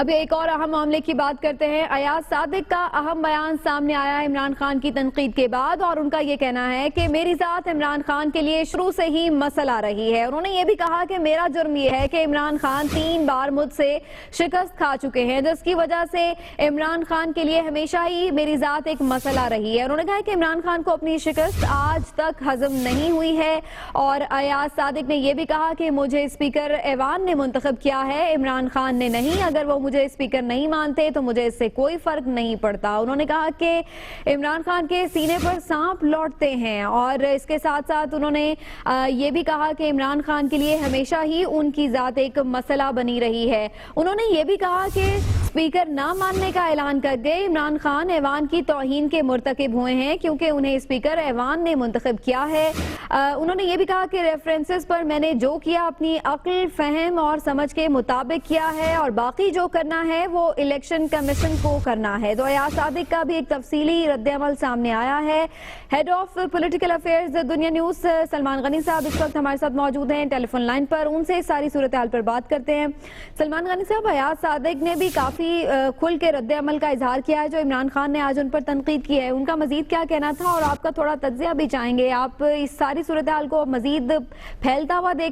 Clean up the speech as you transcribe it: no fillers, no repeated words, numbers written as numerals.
اب ایک اور اہم معاملے کی بات کرتے ہیں۔ ایاز صادق کا اہم بیان سامنے آیا ہے عمران خان کی تنقید کے بعد، اور ان کا یہ کہنا ہے کہ میری ذات عمران خان کے لیے شروع سے ہی مسئلہ رہی ہے۔ انہوں نے یہ بھی کہا کہ میرا جرم یہ ہے کہ عمران خان 3 بار مجھ سے شکست کھا چکے ہیں، جس کی وجہ سے عمران خان کے لیے ہمیشہ ہی میری ذات ایک مسئلہ رہی ہے۔ انہوں نے کہا کہ عمران خان کو اپنی شکست آج تک ہضم نہیں ہوئی ہے، اور ایاز صادق نے یہ بھی کہا کہ مجھے اسپیکر ایوان نے منتخب کیا ہے، عمران خان نے نہیں۔ اگر وہ مجھے اسپیکر نہیں مانتے تو مجھے اس سے کوئی فرق نہیں پڑتا۔ انہوں نے کہا کہ عمران خان کے سینے پر سانپ لوٹتے ہیں، اور اس کے ساتھ ساتھ انہوں نے یہ بھی کہا کہ عمران خان کے لیے ہمیشہ ہی ان کی ذات ایک مسئلہ بنی رہی ہے۔ انہوں نے یہ بھی کہا کہ اسپیکر نہ ماننے کا اعلان کر کے عمران خان ایوان کی توہین کے مرتکب ہوئے ہیں، کیونکہ انہیں اسپیکر ایوان نے منتخب کیا ہے۔ انہوں نے یہ بھی کہا کہ ریفرنسز پر میں نے جو کیا اپنی عقل، فہم اور سمجھ کے مطابق کیا ہے، اور باقی جو کرنا ہے وہ الیکشن کمیشن کو کرنا ہے۔ تو ایاز صادق کا بھی ایک تفصیلی رد عمل سامنے آیا ہے۔ ہیڈ آف پولیٹیکل افیئرز دنیا نیوز سلمان غنی صاحب اس وقت ہمارے ساتھ موجود ہیں ٹیلی فون لائن پر، ان سے ساری صورتحال پر بات کرتے ہیں۔ سلمان غنی صاحب، ایاز صادق نے بھی کافی کھل کے رد عمل کا اظہار کیا ہے جو عمران خان نے آج ان پر تنقید کی ہے، ان کا مزید کیا کہنا تھا، اور آپ کا تھوڑا تجزیہ بھی چاہیں گے۔ آپ اس ساری صورتحال کو مزید پھیلتا ہوا دیکھ